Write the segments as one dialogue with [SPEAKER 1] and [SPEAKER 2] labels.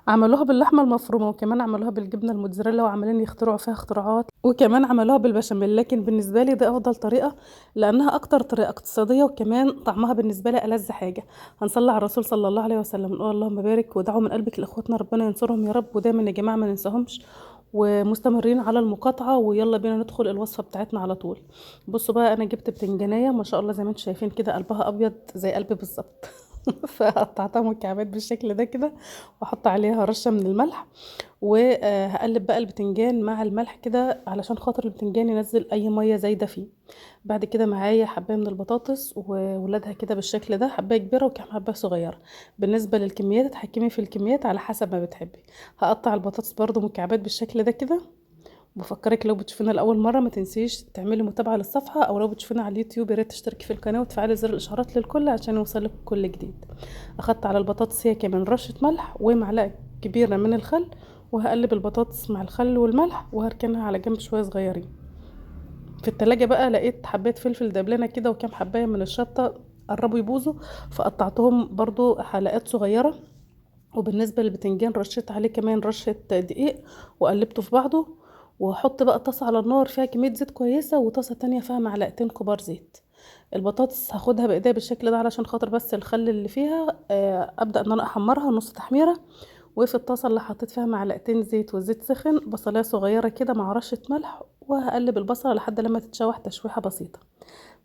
[SPEAKER 1] عملوها باللحمة المفرومة، وكمان عملوها بالجبنة الموتزاريلا، وعمالين يخترعوا فيها اختراعات، وكمان عملوها بالبشاميل. لكن بالنسبة لي دي أفضل طريقة، لأنها أكتر طريقة اقتصادية، وكمان طعمها بالنسبة لي ألذ حاجة. هنصلي على الرسول صلى الله عليه وسلم، نقول اللهم بارك، ودعوا من قلبك لإخواتنا ربنا ينصرهم يا رب. ودايما يا جماعة ما ننساهمش، ومستمرين على المقاطعة. ويلا بينا ندخل الوصفة بتاعتنا على طول. بصوا بقى، أنا جبت بتنجانية ما شاء الله زي ما انتم شايفين كده، قلبها أبيض زي قلبي بالظبط. فقطعتها مكعبات بالشكل ده كده، واحط عليها رشه من الملح. وهقلب بقى البتنجان مع الملح كده علشان خاطر البتنجان ينزل اي ميه زايده فيه. بعد كده معايا حبايه من البطاطس وولادها كده بالشكل ده، حبايه كبيره وكم حبايه صغيره. بالنسبه للكميات اتحكمي في الكميات على حسب ما بتحبي. هقطع البطاطس برضو مكعبات بالشكل ده كده. بفكرك لو بتشوفينا لاول مره ما تنسيش تعملي متابعه للصفحه، او لو بتشوفينا على اليوتيوب يا ريت تشتركي في القناه وتفعلي زر الاشعارات للكل عشان يوصلك كل جديد. اخدت على البطاطس هي كمان رشه ملح ومعلقه كبيره من الخل. وهقلب البطاطس مع الخل والملح وهركنها على جنب شويه صغيرين. في التلاجة بقى لقيت حبات فلفل دبلانه كده وكام حبايه من الشطه قربوا يبوظوا، فقطعتهم برضو حلقات صغيره. وبالنسبة للبتنجان رشيت عليه كمان رشة دقيق وقلبته في بعضه. وهحط بقى طاسة على النار فيها كمية زيت كويسة، وطاسة تانية فيها معلقتين كبار زيت. البطاطس هاخدها بايديا بالشكل ده علشان خاطر بس الخل اللي فيها، ابدأ ان انا احمرها نص تحميرة. وفي الطاسة اللي حطيت فيها معلقتين زيت والزيت سخن، بصلاية صغيرة كده مع رشة ملح، وهقلب البصلة لحد لما تتشوح تشويحة بسيطة.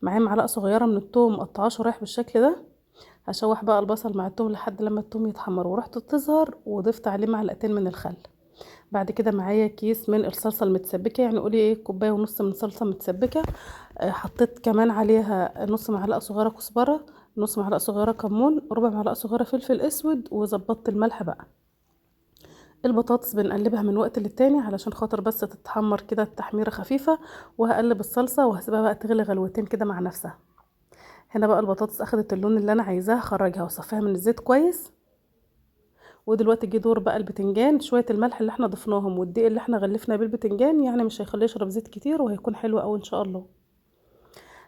[SPEAKER 1] معايا معلقة صغيرة من التوم مقطعاه شرايح بالشكل ده. هشوح بقى البصل مع التوم لحد لما التوم يتحمر وريحته تظهر، وضفت عليه معلقتين من الخل. بعد كده معايا كيس من الصلصه المتسبكه، يعني قولي ايه كوبايه ونص من صلصه متسبكه. حطيت كمان عليها نص معلقه صغيره كزبره، نص معلقه صغيره كمون، ربع معلقه صغيره فلفل اسود، وظبطت الملح بقى. البطاطس بنقلبها من وقت للتاني علشان خاطر بس تتحمر كده التحميره خفيفه. وهقلب الصلصه وهسيبها بقى تغلي غلوتين كده مع نفسها. هنا بقى البطاطس اخدت اللون اللي انا عايزاه، هخرجها واصفيها من الزيت كويس. ودلوقتي جه دور بقى البتنجان. شويه الملح اللي احنا ضفناهم والدقيق اللي احنا غلفنا بالبتنجان يعني مش هيخليه يشرب زيت كتير، وهيكون حلو قوي ان شاء الله.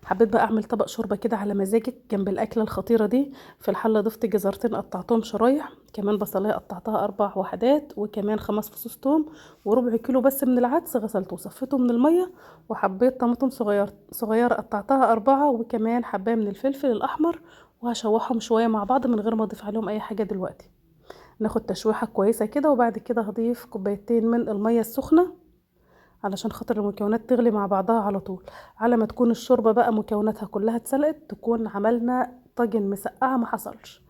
[SPEAKER 1] حبيت بقى اعمل طبق شوربه كده على مزاجك جنب الاكله الخطيره دي. في الحله ضفت جزرتين قطعتهم شرايح، كمان بصلايه قطعتها 4 وحدات، وكمان 5 فصوص توم. وربع كيلو بس من العدس غسلته وصفيته من الميه. وحبيت طماطم صغيره قطعتها 4، وكمان حبايه من الفلفل الاحمر. وهشوحهم شويه مع بعض من غير ما اضيف عليهم اي حاجه دلوقتي. ناخد تشويحة كويسة كده، وبعد كده هضيف كوبايتين من المية السخنة علشان خاطر المكونات تغلي مع بعضها على طول. على ما تكون الشوربة بقى مكوناتها كلها اتسلقت، تكون عملنا طاجن مسقعة ما حصلش.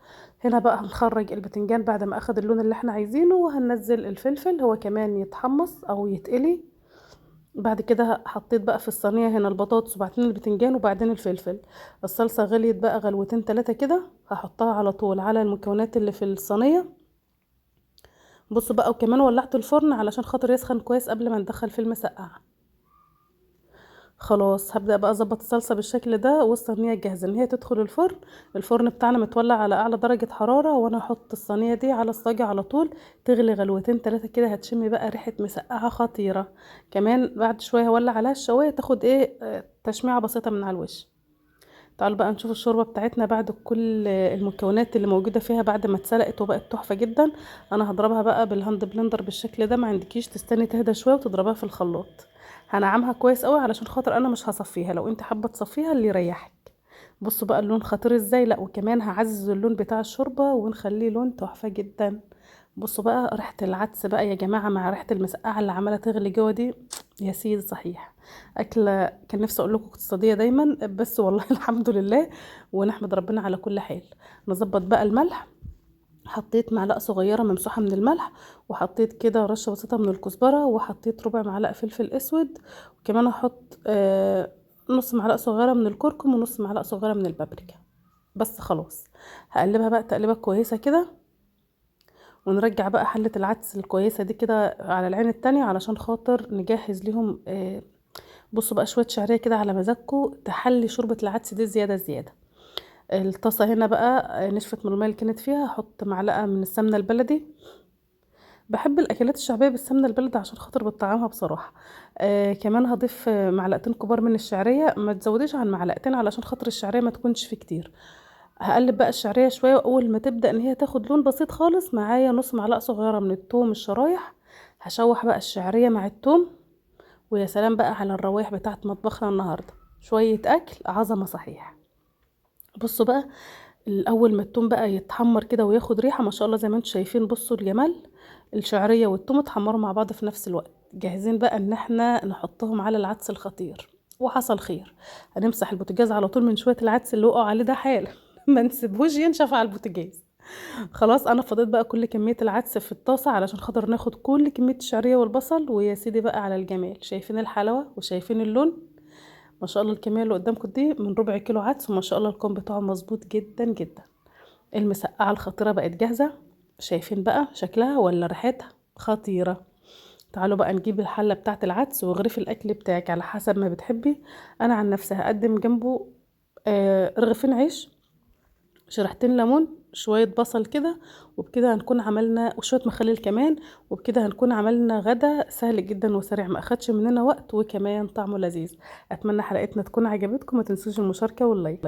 [SPEAKER 1] هنا بقى هنخرج البتنجان بعد ما اخد اللون اللي احنا عايزينه، وهننزل الفلفل هو كمان يتحمص او يتقلي. بعد كده حطيت بقى في الصينية هنا البطاطس وبعدين البتنجان وبعدين الفلفل. الصلصة غليت بقى غلوتين 3 كده، هحطها على طول على المكونات اللي في الصينية. بصوا بقى، وكمان ولعت الفرن علشان خاطر يسخن كويس قبل ما ندخل في المسقعه. خلاص هبدأ بقى اظبط الصلصه بالشكل ده، والصينيه جاهزه ان هي تدخل الفرن. الفرن بتاعنا متولع على اعلى درجه حراره، وانا هحط الصينيه دي على الصاجة على طول. تغلي غلوتين 3 كده، هتشمي بقى ريحه مسقعه خطيره. كمان بعد شويه هولع عليها الشوايه تاخد ايه تشميعه بسيطه من على الوش. تعالوا بقى نشوف الشوربة بتاعتنا بعد كل المكونات اللي موجودة فيها بعد ما اتسلقت وبقت تحفة جدا. انا هضربها بقى بالهاند بلندر بالشكل ده، ما عندكيش تستني تهدى شوية وتضربها في الخلاط. هنعمها كويس قوي علشان خاطر انا مش هصفيها، لو انت حابة تصفيها اللي يريحك. بصوا بقى اللون خطير ازاي، لا وكمان هعزز اللون بتاع الشوربة ونخليه لون تحفة جدا. بصوا بقى ريحة العدس بقى يا جماعة مع ريحة المسقعة اللي عمالة تغلي جوه دي. يا سيدي صحيح. أكلة كان نفسي أقول لكم اقتصادية دايما، بس والله الحمد لله. ونحمد ربنا على كل حال. نظبط بقى الملح. حطيت معلقة صغيرة ممسوحة من الملح. وحطيت كده رشة بسيطة من الكزبرة، وحطيت ربع معلقة فلفل أسود. وكمان هحط نص معلقة صغيرة من الكركم ونص معلقة صغيرة من البابريكا. بس خلاص. هقلبها بقى تقليبة كويسة كده. ونرجع بقى حلة العدس الكويسة دي كده على العين التانية علشان خاطر نجهز ليهم. بصوا بقى شوية شعرية كده على مزاجكم تحلي شوربة العدس دي زيادة زيادة. الطاسة هنا بقى نشفت من المية اللي كانت فيها، هحط معلقة من السمنة البلدي. بحب الأكلات الشعبية بالسمنة البلدي عشان خاطر بتطعمها بصراحة. كمان هضيف معلقتين كبار من الشعرية، ما تزوديش عن معلقتين علشان خاطر الشعرية ما تكونش فيه كتير. هقلب بقى الشعريه شويه، واول ما تبدا ان هي تاخد لون بسيط خالص معايا نص معلقه صغيره من الثوم الشرايح، هشوح بقى الشعريه مع الثوم. ويا سلام بقى على الروايح بتاعت مطبخنا النهارده، شويه اكل عظمه صحيح. بصوا بقى، الاول ما التوم بقى يتحمر كده وياخد ريحه ما شاء الله زي ما انتم شايفين، بصوا الجمال. الشعريه والتوم اتحمروا مع بعض في نفس الوقت، جاهزين بقى ان احنا نحطهم على العدس الخطير. وحصل خير، هنمسح البوتاجاز على طول من شويه العدس اللي وقعوا عليه ده حالا ما نسيبهوش ينشف على البوتاجاز. خلاص انا فضيت بقى كل كميه العدس في الطاسه علشان خاطر ناخد كل كميه الشعريه والبصل. ويا سيدي بقى على الجمال، شايفين الحلاوه وشايفين اللون؟ ما شاء الله الكميه اللي قدامكم دي من ربع كيلو عدس، وما شاء الله القوام بتاعه مظبوط جدا جدا. المسقعة الخطيرة بقت جاهزة، شايفين بقى شكلها ولا ريحتها خطيرة؟ تعالوا بقى نجيب الحلة بتاعت العدس وغرف الأكل بتاعك على حسب ما بتحبي. أنا عن نفسي هقدم جنبه رغيفين عيش، شريحتين ليمون، شوية بصل كده. وبكده هنكون عملنا وشوية مخلل كمان. وبكده هنكون عملنا غدا سهل جدا وسريع، ما أخدش مننا وقت وكمان طعمه لذيذ. أتمنى حلقتنا تكون عجبتكم، ما تنسوش المشاركة واللايك.